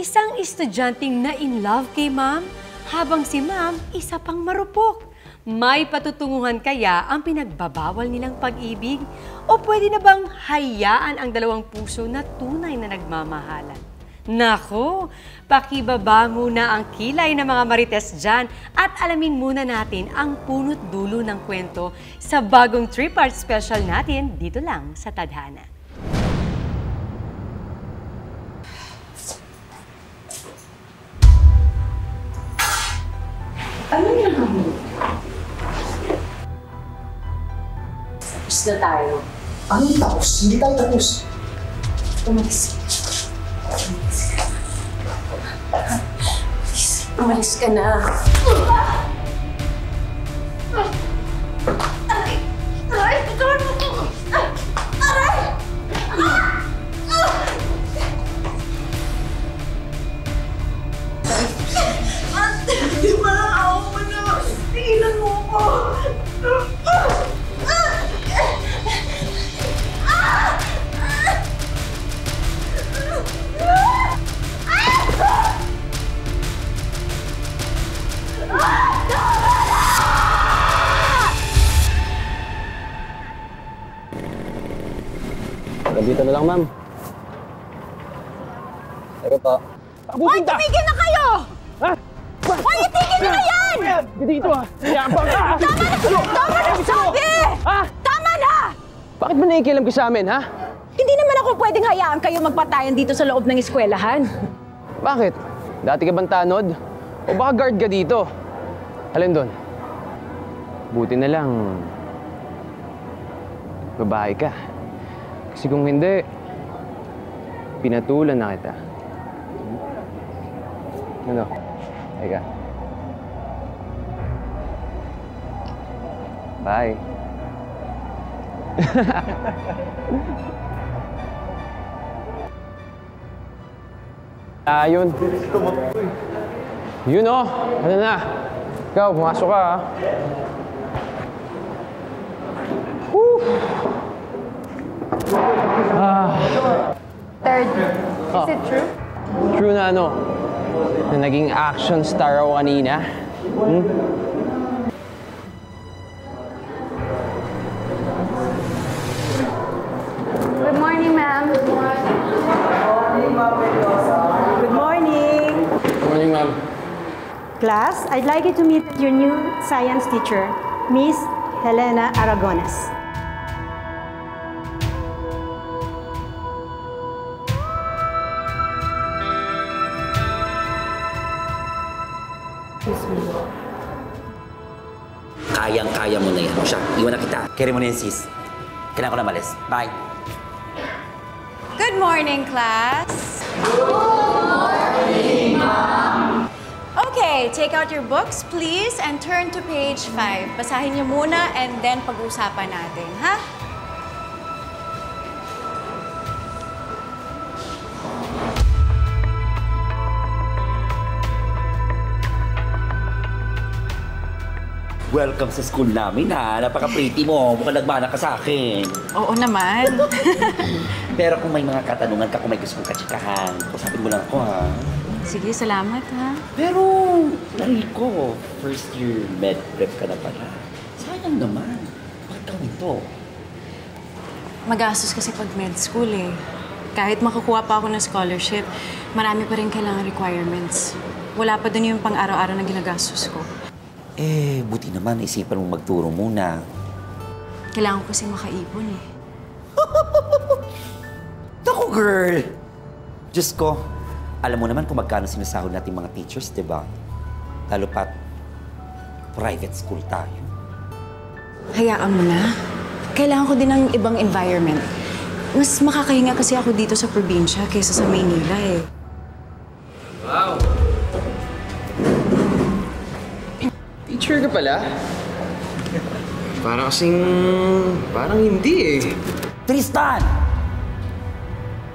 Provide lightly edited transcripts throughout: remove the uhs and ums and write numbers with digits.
Isang estudyanteng na in love kay ma'am, habang si ma'am isa pang marupok. May patutunguhan kaya ang pinagbabawal nilang pag-ibig? O pwede na bang hayaan ang dalawang puso na tunay na nagmamahalan? Nako, pakibaba muna ang kilay ng mga marites dyan at alamin muna natin ang punot dulo ng kwento sa bagong 3-part special natin dito lang sa Tadhana. Ano yan mo? Tapos na tayo. Anong tapos? Hindi tayo tapos. Umalis. Umalis ka na. Aray! Aray! Aray! Di ba? Ako mo na! Tigilan mo ako! Dito na lang, ma'am. Pero po. Hoy, tumigil na kayo! Ha? Hoy, itigil na yan! Dito ah! Yabang ka! Tama na! Tama na sabi! Ha? Tama na! Bakit mo naikialam ka sa amin, ha? Hindi naman ako pwedeng hayaan kayo magpatayan dito sa loob ng eskwelahan. Bakit? Dati ka bang tanod? O baka guard ka dito? Alin doon? Buti na lang. Babae ka. Kasi kung hindi, pinatulan na kita. Ano? Teka. Bye. Yun. Yun oh! Ano na? Ikaw, pumasok ka ha. Woo! Third, is it true? True na ano? Na naging action star ako kanina? Hmm? Good morning, ma'am. Good morning! Morning, ma'am. Class, I'd like you to meet your new science teacher, Miss Helena Aragones. Kayang-kaya mo na yan. O siya, iwan na kita. Carry mo na yan, sis. Kailangan ko na malis. Bye. Good morning, class. Good morning, Ma'am. Okay, take out your books, please, and turn to page 5. Basahin niyo muna and then pag-uusapan natin, ha? Welcome sa school namin, ha? Napaka-pretty mo. Mukhang nagmana ka sa akin. Oo naman. Pero kung may mga katanungan ka, kung may gusto kong katsikahan, kusapin mo lang ako, ha? Sige, salamat, ha? Pero, narinig ko, first year med prep ka na pala. Sayang naman. Bakit ka ito? Magastos kasi pag med school, eh. Kahit makakuha pa ako ng scholarship, marami pa rin kailangan requirements. Wala pa dun yung pang-araw-araw na ginagastos ko. Eh, buti naman, isipan mong magturo muna. Kailangan ko kasi makaipon, eh. Naku, girl! Diyos ko, alam mo naman kung magkano sinasahod natin mga teachers, di ba? Lalo pat private school tayo. Hayaan mo na. Kailangan ko din ng ibang environment. Mas makakahinga kasi ako dito sa probinsya kaysa sa Maynila, eh. Wow! Teacher ka pala? Parang hindi eh. Tristan!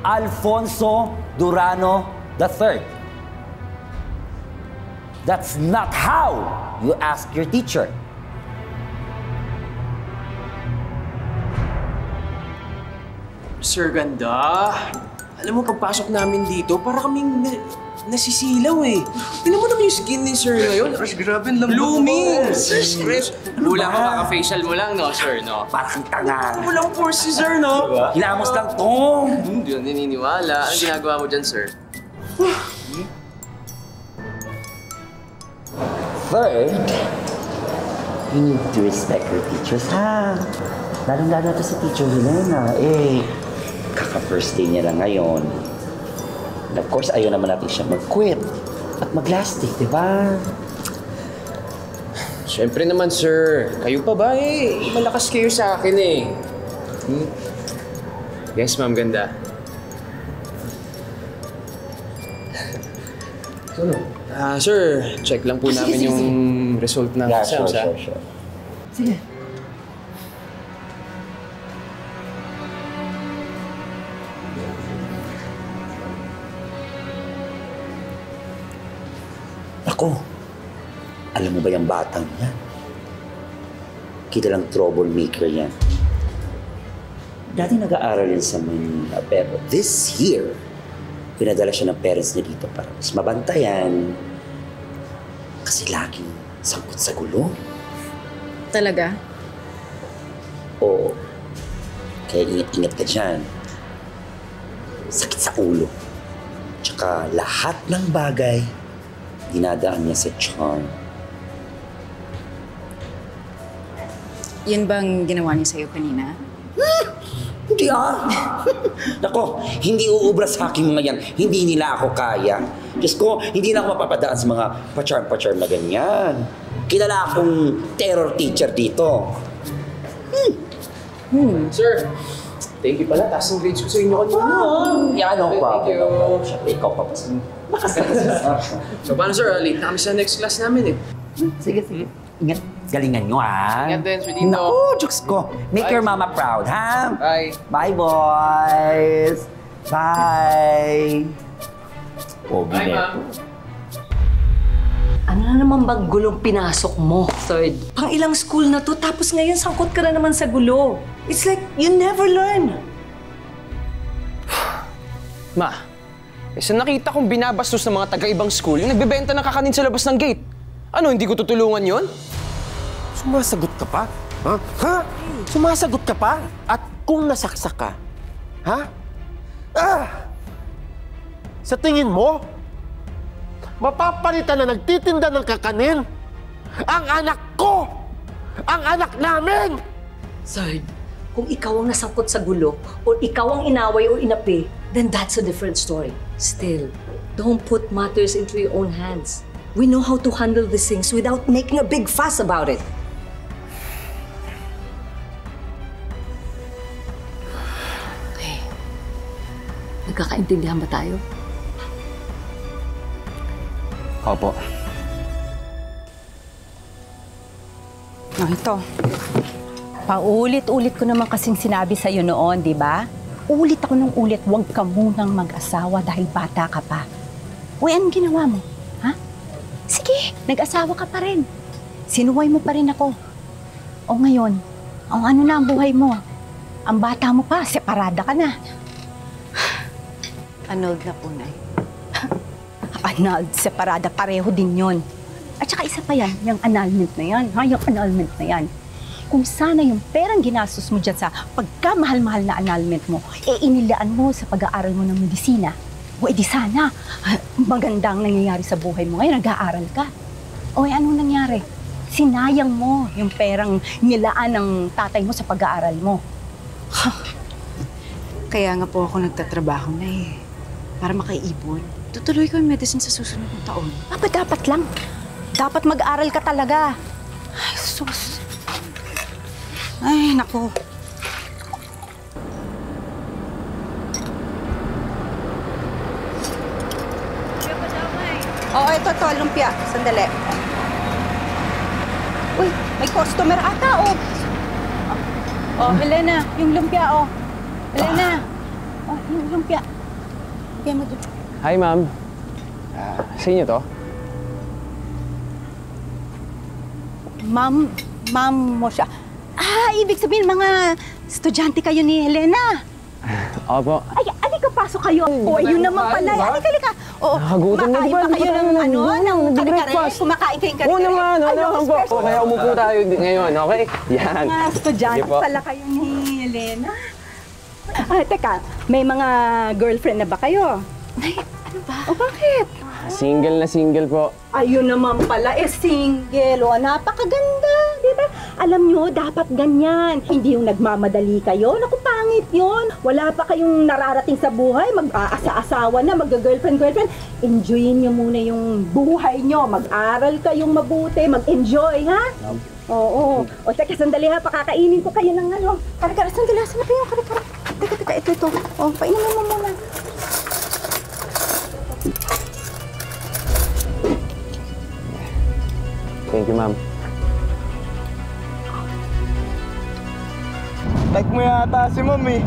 Alfonso Durano III. That's not how you ask your teacher. Sir Ganda, alam mo, pagpasok namin dito, para kaming nasisilaw eh. Tingnan mo naman yung skin ni sir ngayon. Crush, grabe ang lambot. Blooming! Chris, hula ka kaka-facial mo lang, no, sir, no? Parang tanga. Walang pores si sir, no? Hilamos lang to. Hindi yan naniniwala. Ang ginagawa mo dyan, sir? Third, you need to respect your teachers, ha? Lalong-lalo na to si Teacher Helena. Kaka-first day niya lang ngayon. And of course, ayaw naman natin siya mag-quit at mag-last day, di ba? Siyempre naman, sir. Kayo pa ba malakas kayo sa akin eh. Yes, ma'am, ganda. Sir, check lang po namin yung result ng exams, ha? Sure. Sige. Ako, alam mo ba yung batang yan? Kita lang troublemaker yan. Dati nag-aaral yan sa Manila, pero this year, pinadala siya ng parents niya dito para mas mabantayan. Kasi laging sangkot sa gulo. Talaga? Oo. Kaya ingat-ingat ka dyan. Sakit sa ulo. Tsaka lahat ng bagay, dinadaan niya sa charm. Yun bang ginawa niya sa'yo kanina? Hindi Nako, hindi uubra sa akin mga yan. Hindi nila ako kaya. Diyos ko, hindi na ako mapapadaan sa mga pa-charm na ganyan. Kilala akong terror teacher dito. Sir, thank you pala. Taas ng grades ko sa inyo kanina. Yan ako pa. Thank you. Siyempre, ikaw pa. So, paano, sir? Late na kami sa next class namin eh. Sige. Ingat. Galingan nyo, ha? Ingat din, sweetie. Naku, Diyos ko. Make your mama proud, ha? Bye. Bye, boys. Bye. Bye, ma'am. Ano na naman bang gulong pinasok mo, Third? Pang ilang school na to, tapos ngayon sangkot ka na naman sa gulo. It's like you never learn. Ma, isa nakita kong binabastos ng mga taga-ibang school yung nagbebenta ng kakanin sa labas ng gate. Ano, hindi ko tutulungan yon? Sumasagot ka pa? Ha? Sumasagot ka pa? At kung nasaksak ka? Ha? Sa tingin mo, mapapalitan na nagtitinda ng kakanin ang anak ko! Ang anak namin! Third, kung ikaw ang nasangkot sa gulo, or ikaw ang inaway o inapi, then that's a different story. Still, don't put matters into your own hands. We know how to handle these things without making a big fuss about it. Okay. Nagkakaintindihan ba tayo? Opo. Ito. Paulit-ulit ko naman kasing sinabi sa'yo noon, di ba? Ulit ako ng ulit, huwag ka munang mag-asawa dahil bata ka pa. Uy, anong ginawa mo? Ha? Sige, nag-asawa ka pa rin. Sinuway mo pa rin ako. O ngayon, ang ano na ang buhay mo? Ang bata mo pa, separada ka na. Annulled na po, Nay. Annulled, separada, pareho din yon. At saka isa pa yan, yung annulment na yan. Ha? Yung annulment na yan. Kung sana yung perang ginastos mo dyan sa pagkamahal-mahal na annulment mo, inilaan mo sa pag-aaral mo ng medisina. O edi sana, magandang nangyayari sa buhay mo ngayon, nag-aaral ka. O anong nangyari? Sinayang mo yung perang nilaan ng tatay mo sa pag-aaral mo. Kaya nga po ako nagtatrabaho na eh. Para makaipon. Tutuloy ko yung medicine sa susunod ng taon. Aba, dapat lang. Dapat mag-aral ka talaga. Ay, sus. Ay, naku. Oo, ito, lumpia. Sandali. Uy, may customer ata, oh. Oh, Helena, yung lumpia, oh. Helena. Oh, yung lumpia. Lumpia mo doon. Hi, ma'am. Sa inyo to? Ma'am mo siya. Ibig sabihin, mga estudyante kayo ni Helena. Opo. Ay, alika, pasok kayo. O, yun naman pala. Alika. Oo, Nakagutom na, kumakain di ba? ba kayo ng ng kare-kare? breakfast. Kumakain kayong Oo kare-kare? naman, oo naman po. O kaya umupo tayo ngayon, okay? Yan. Mga estudyante Sige po. pala kayo ni Helena. Teka, may mga girlfriend na ba kayo? Ay, ano ba? O bakit? Single na single po. Ayun naman pala, single. O, napakaganda, di ba? Alam nyo, dapat ganyan. Hindi yung nagmamadali kayo. Naku, pangit yun. Wala pa kayong nararating sa buhay. Mag-aasa-asawa na, mag-girlfriend-girlfriend. Enjoyin nyo muna yung buhay nyo. Mag-aral kayong mabuti, mag-enjoy, ha? Oo. O, teka, sandali ha. Pakakainin ko kayo ng ano. Kare-kare, sandali ha. Saan na kayo? Kare-kare. Teka, ito. O, painin mo muna. Thank you, ma'am. Like mo yata si ma'am eh.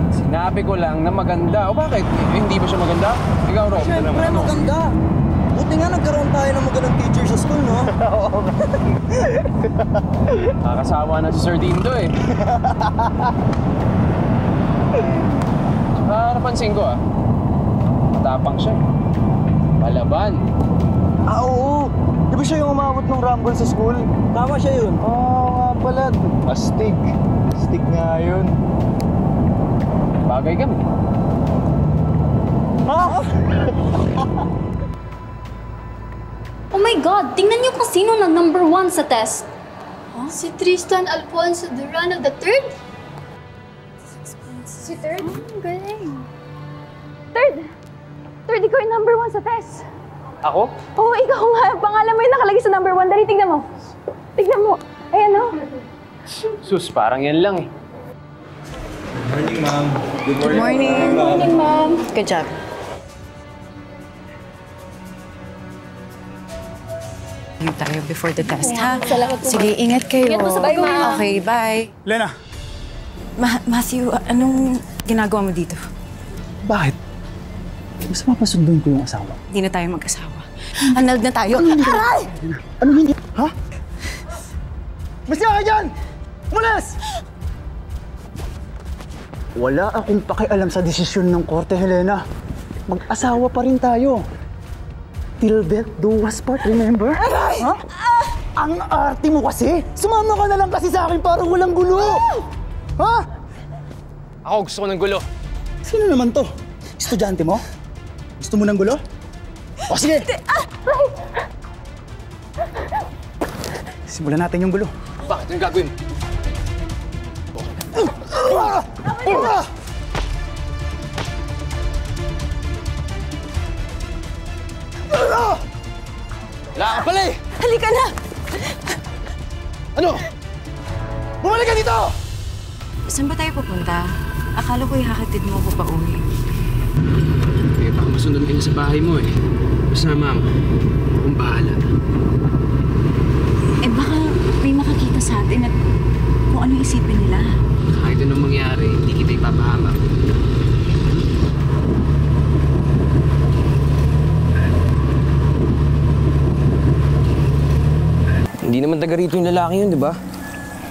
Sinabi ko lang na maganda. O bakit? Hindi ba siya maganda? Ikaw, Rob. Siyempre, maganda. Buti nga nagkaroon tayo ng magandang teacher sa school, no? Oo. Kakasawa na si Sir Dindo eh. Tsaka napansin ko matapang siya. Palaban. Oo. Di ba siya yung umabot ng rumble sa school? Tama siya yun. Oo nga pala. Astig. Astig nga yun. Bagay kami. Ha? Oh my God! Tingnan niyo kung sino nag number 1 sa test. Si Tristan Alfonso Durano III? Si third? Oh, galing. Third, ikaw yung number 1 sa test. Ako? Oo, ikaw nga. Pangalan mo yung nakalagay sa number 1. Dali, tignan mo. Tignan mo. Ayan, oh. Sus, parang yan lang eh. Morning, ma'am. Good Good morning. Good morning, ma'am. Good job. Tayo before the test, ha? Salamat po. Sige, ingat kayo. Ingat po sa pag-uwi, ma'am. Okay, bye. Lena. Matthew, anong ginagawa mo dito? Bakit? Mas mapasunduin ko yung asawa. Hindi na tayo mag-asawa. Annulled na tayo. Aray! Ano hindi? Ha? Masya ka dyan! Mulas! Wala akong pakialam sa desisyon ng korte, Helena. Mag-asawa pa rin tayo. Till death do us part, remember? Aray! Ha? Ang arte mo kasi! Sumama ka na lang kasi sa akin parang walang gulo! Ha? Ako gusto ko ng gulo. Sino naman to? Estudyante mo? Gusto mo ng gulo? O sige! Simulan natin yung gulo. Bakit? Anong gagawin? Wala ka pala eh! Halika na! Ano? Bumalik ka dito! Saan ba tayo pupunta? Akala ko ihahatid mo ako pa uwi. Eh, baka masundan kayo sa bahay mo eh. Basta ma'am, akong bahala. Eh baka may makakita sa atin at kung ano isipin nila. Kahit anong mangyari, hindi kita ipapahamak. Hindi naman taga rito yung lalaki yun, di ba?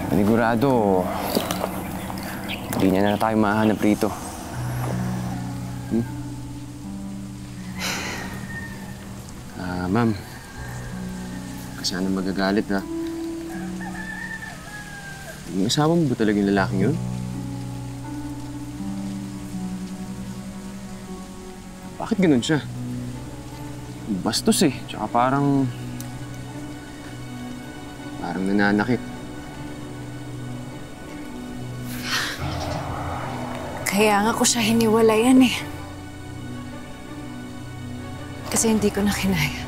Panigurado, hindi niya na tayo mahanap rito. Ma'am, sana magagalit ha. Yung asawa mo ba talaga yung lalaking yun? Bakit ganun siya? Bastos eh, tsaka parang nananakit. Kaya nga ko siya hiniwalayan eh. Kasi hindi ko na kinaya.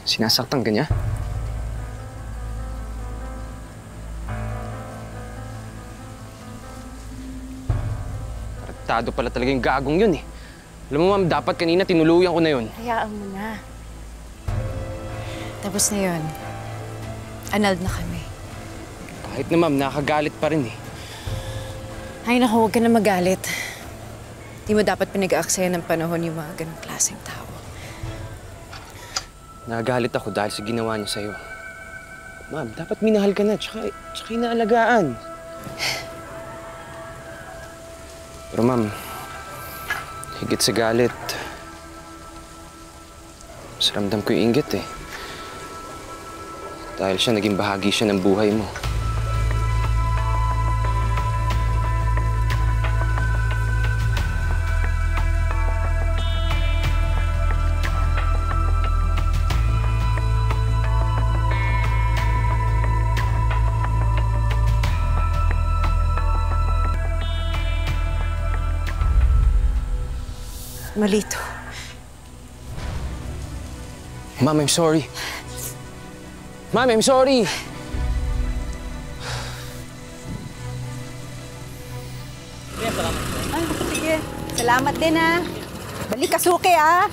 Sinasaktan ka niya? Tratado pala talaga yung gagong yun eh. Alam mo ma'am, dapat kanina tinuluyan ko na yun. Hayaan mo na. Tapos na yun. Annulled na kami. Kahit na ma'am, nakagalit pa rin eh. Ay naku, huwag ka na magalit. Di mo dapat pinag-aaksayan ng panahon yung mga ganong klaseng tao. Nagalit ako dahil sa ginawa niya sa'yo. Ma'am, dapat minahal ka na, tsaka inaalagaan. Pero ma'am, Higit sa galit. Mas ramdam ko yung inggit eh. Dahil naging bahagi siya ng buhay mo. Malito. Ma'am, I'm sorry. Ma'am, I'm sorry. Ay, sige. Salamat din, ha. Balik ka, suki, ha.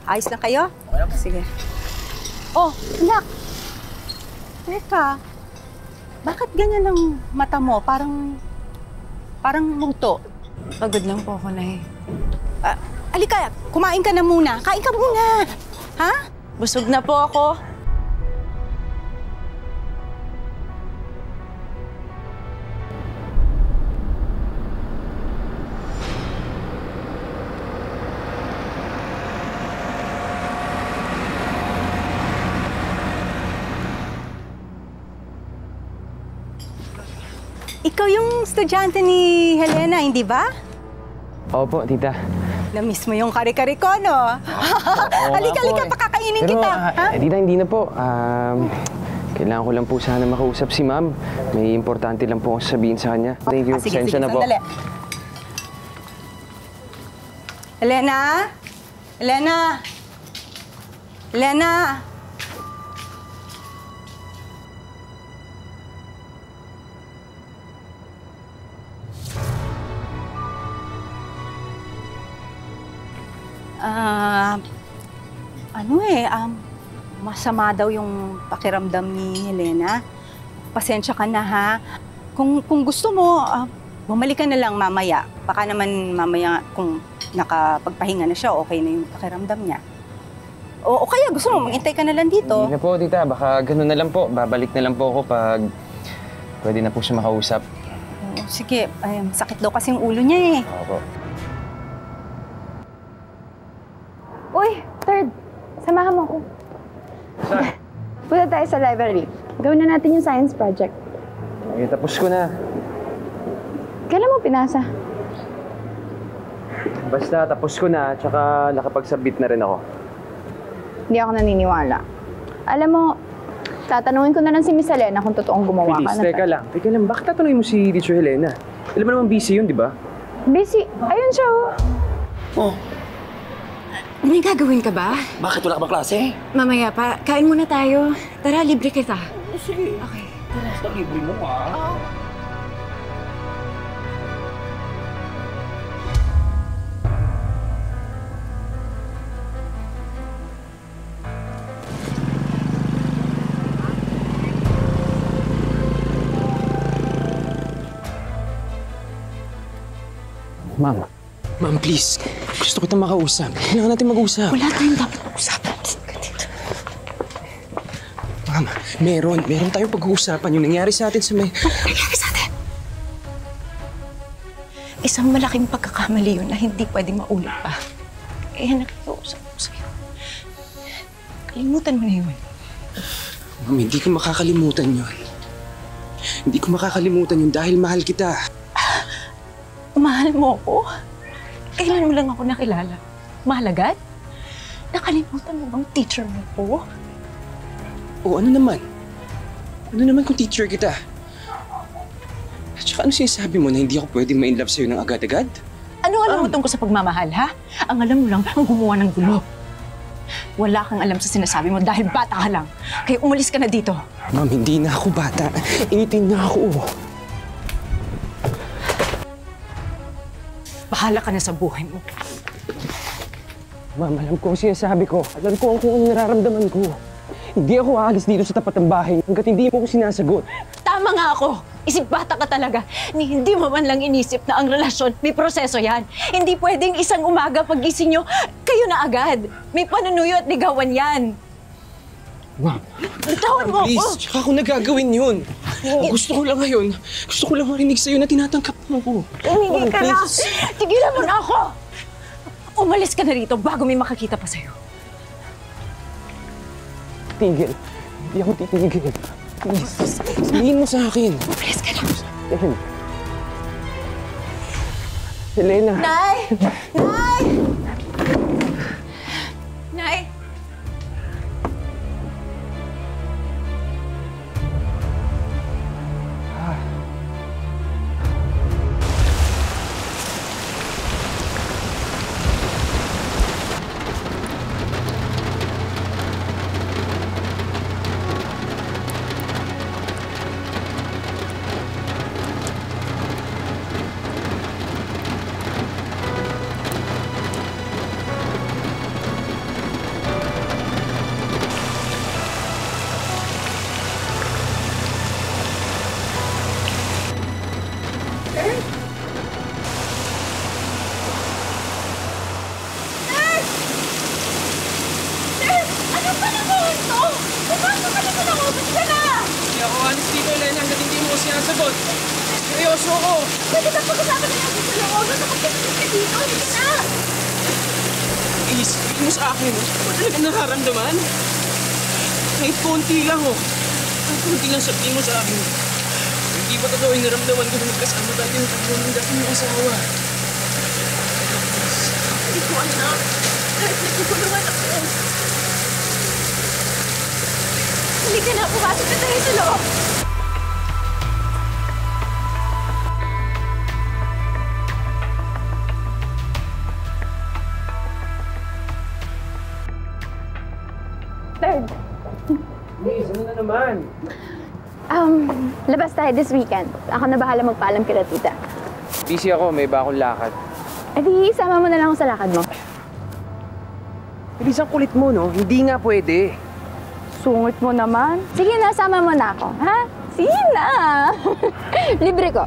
Ayos na kayo? Sige. Oh, anak. Teka. Bakit ganyan ang mata mo? Parang multo. Pagod lang po ako, Nay. Alika, kumain ka na muna. Kain ka muna. Ha? Busog na po ako. Ikaw yung estudyante ni Helena, hindi ba? Opo, tita. Na-miss mo yung kare-kare ko, no? Halika, pakakainin kita. Ha? Tita, hindi na po. Kailangan ko lang po sana makausap si ma'am. May importante lang po akong sabihin sa kanya. Thank you. Sige, Pasensya na po. sandali. Helena? Helena? Helena? Masama daw yung pakiramdam ni Helena. Pasensya ka na, ha? Kung gusto mo, bumalik ka na lang mamaya. Baka naman mamaya kung nakapagpahinga na siya, okay na yung pakiramdam niya. O kaya gusto mo, maghintay ka na lang dito. Hindi na po, tita. Baka gano'n na lang po. Babalik na lang po ako pag pwede na po siya makausap. Sige, sakit daw kasi yung ulo niya eh. Opo. Uy, third, samahan mo ako. Saan? Punta tayo sa library. Gawin na natin yung science project. Ay, tapos ko na. Kailan mo pinasa? Basta, tapos ko na. Tsaka nakapag-submit na rin ako. Hindi ako naniniwala. Alam mo, tatanungin ko na lang si Miss Helena kung totoong gumawa ka na. Teka lang. Bakit tatanungin mo si Teacher Helena? Alam mo naman busy yun, di ba? Busy? Ayun siya, Oh, May gagawin ka ba? bakit wala ka bang klase? Mamaya pa. Kain muna tayo. Tara, libre kita. Sige. Okay, tara. Basta libre mo, ha? Ma'am. Ma'am, please. Gusto kitang makausap. Kailangan natin mag-usap. Wala tayong dapat mag-usapan. Ma'am, meron tayong pag-uusapan. Yung nangyari sa atin sa may... Nangyari sa atin? Isang malaking pagkakamali yun na hindi pwedeng maulit pa. Kaya nakikiusap ko sa'yo. Kalimutan mo na yun. Ma'am, hindi ko makakalimutan yun. Hindi ko makakalimutan yun dahil mahal kita. Mahal mo ako? Kailan mo lang ako nakilala? Mahal agad? Nakalimutan mo bang teacher mo ko? O ano naman? Ano naman kung teacher kita? At saka ano sinasabi mo na hindi ako pwede ma-inlove sa'yo ng agad-agad? Anong alam mo tungkol sa pagmamahal, ha? Ang alam mo lang, ang gumawa ng gulo. Wala kang alam sa sinasabi mo dahil bata ka lang. Kaya umalis ka na dito. Ma'am, hindi na ako bata. 18 na ako. Bahala ka na sa buhay mo. Ma'am, alam ko ang sinasabi ko. Alam ko kung ano nararamdaman ko. Hindi ako aalis dito sa tapat ng bahay hanggat hindi mo ko sinasagot. Tama nga ako. Isip bata ka talaga. Hindi mo man lang inisip na ang relasyon, may proseso yan. Hindi pwedeng isang umaga pagising nyo, kayo na agad. May panunuyo at ligawan yan. Ma, Bitawan mo please, ako! tsaka ako nagagawin yun. Gusto ko lang ngayon. Gusto ko lang marinig sa'yo na tinatangkap mo ko. Tumigil ka na! Tigilan mo na ako! Umalis ka na rito bago may makakita pa sa'yo. Tigil. Hindi ako titigil. Please, sabihin mo sa akin. Umalis ka na! Helena. Nay! Nay! Nay! Hindi ako honest dito, Helena, hanggat hindi mo ko sinasagot. Seryoso ako. Pwede ka pag-usapan na natin sa loob. Ano kapag-isip ka dito? Hindi na! Please, sabihin mo sa akin. Wala talagang nararamdaman. Kahit konti lang, oh. Kahit konti lang sabihin mo sa akin. Hindi ba totoo yung naramdaman ko na magkasama tayo yung tatlong ng dati mong asawa? Hindi ko anak. Kahit nagkukulungan ako. Hindi ka na. Pumasok na tayo sa loob. Third. Please, ano na naman? Labas tayo this weekend. Ako na bahala magpaalam kila tita. Busy ako, may iba akong lakad. Eh di, sama mo na lang ako sa lakad mo. Please, ang kulit mo, no? Hindi nga pwede. Sungit mo naman. Sige na, sama mo na ako, ha? Sige na! Libre ko.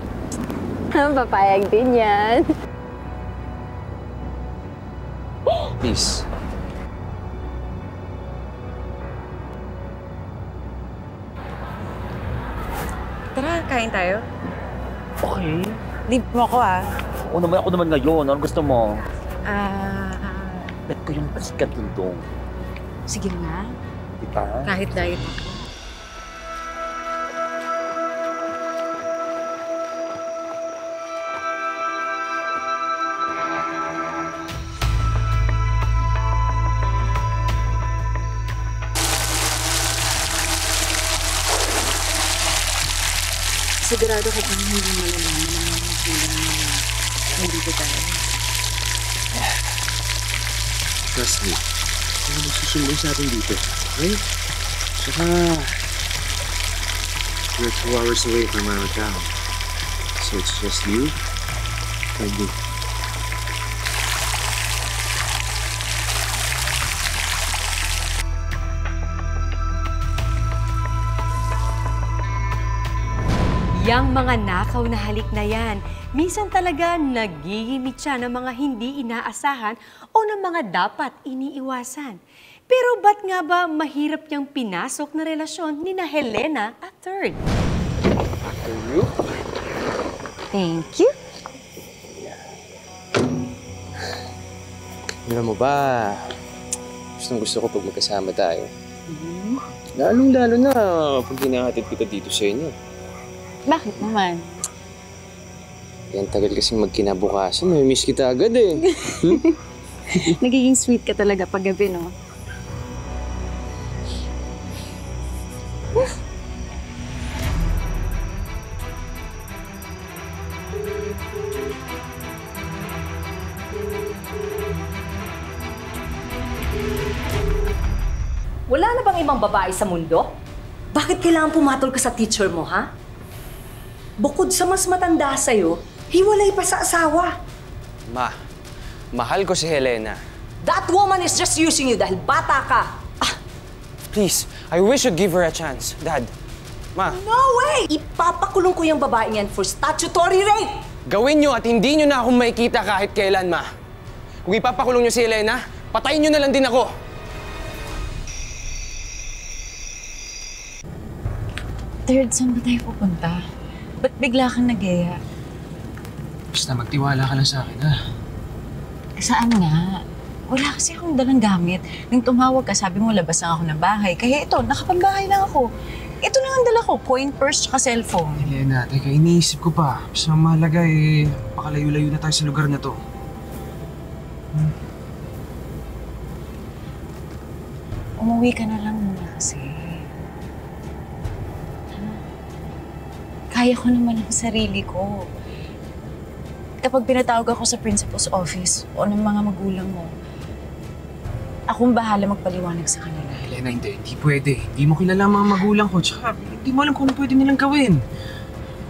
Papayag din yan. Please. Tara, kain tayo. Okay. Leave mo ako ah. Ako naman ngayon. Ano gusto mo? Ah, Bet ko yung pasikat dundong. sige na. Diba? Kahit diet ako. Sigurado ko bang hindi malalaman ng mga magulang na nandito tayo. Trust me. Ano magsusumbong sa atin dito? Okay? Saka, we're 2 hours away from our town. So it's just you and me. Yang mga nakaw na halik na yan, minsan talaga nagigimik siya ng mga hindi inaasahan o ng mga dapat iniiwasan. Pero ba't nga ba mahirap niyang pinasok na relasyon ni na Helena at Third? Thank you. Alam mo ba, gusto ko pag magkasama tayo. Lalong-lalo na pag hinahatid kita dito sa inyo. Bakit naman? Yan tagal kasing magkinabukasan, may miss kita agad eh. Nagiging sweet ka talaga pag gabi, no? Wala na bang ibang babae sa mundo? Bakit kailangan pumatol ka sa teacher mo, ha? Bukod sa mas matanda sa'yo, hiwalay pa sa asawa. Ma, mahal ko si Helena. That woman is just using you dahil bata ka. Please, I wish you'd give her a chance. Dad, Ma. No way! Ipapakulong ko yung babaeng yan for statutory rape! Gawin nyo at hindi nyo na akong makikita kahit kailan, Ma. Kung ipapakulong nyo si Helena, patayin nyo na lang din ako. Third, saan ba tayo pupunta? Ba't bigla kang nag-eya? Basta magtiwala ka lang sa akin, ha? Saan nga? Wala kasi akong dalang gamit. Nung tumawag ka, sabi mo labas lang ako ng bahay. Kaya ito, nakapambahay lang ako. Ito lang ang dala ko, coin purse tsaka cellphone. Helena, teka, iniisip ko pa. Basta mahalaga eh, pakalayo-layo na tayo sa lugar na to. Umuwi ka na lang muna kasi. Kaya ko naman ang sarili ko. Kapag pinatawag ako sa principal's office o ng mga magulang mo, akong bahala magpaliwanag sa kanila. Helena, hindi pwede. Hindi mo kilala ang mga magulang ko, tsaka hindi mo alam kung ano pwede nilang gawin.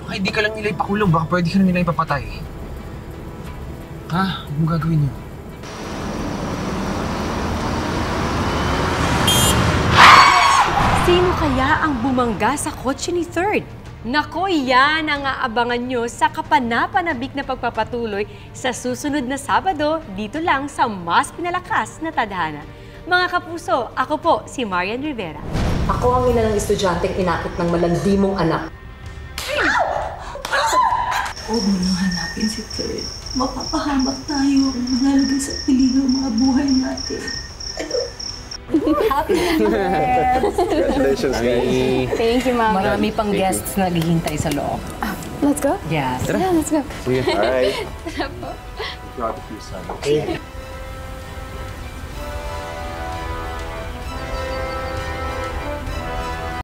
Baka hindi ka lang nila ipakulong, baka pwede ka na nila ipapatay. Ha? Anong gagawin niyo? Sino kaya ang bumangga sa kotse ni Third? Nako, yan ang aabangan nyo sa kapanapanabik na pagpapatuloy sa susunod na Sabado dito lang sa mas pinalakas na tadhana. Mga kapuso, ako po si Marian Rivera. Ako ang ina ng estudyanteng inakit ng malandi mong anak. Huwag mo nang hanapin si Third. Mapapahamak tayo. Malalagay sa peligro ang mga buhay natin. Happy Congratulations, guys. Thank you, Mama. Marami pang guests na naghihintay sa loob. Let's go? Yes. Yeah, let's go. Alright. Tara po. Got a few, son. Okay.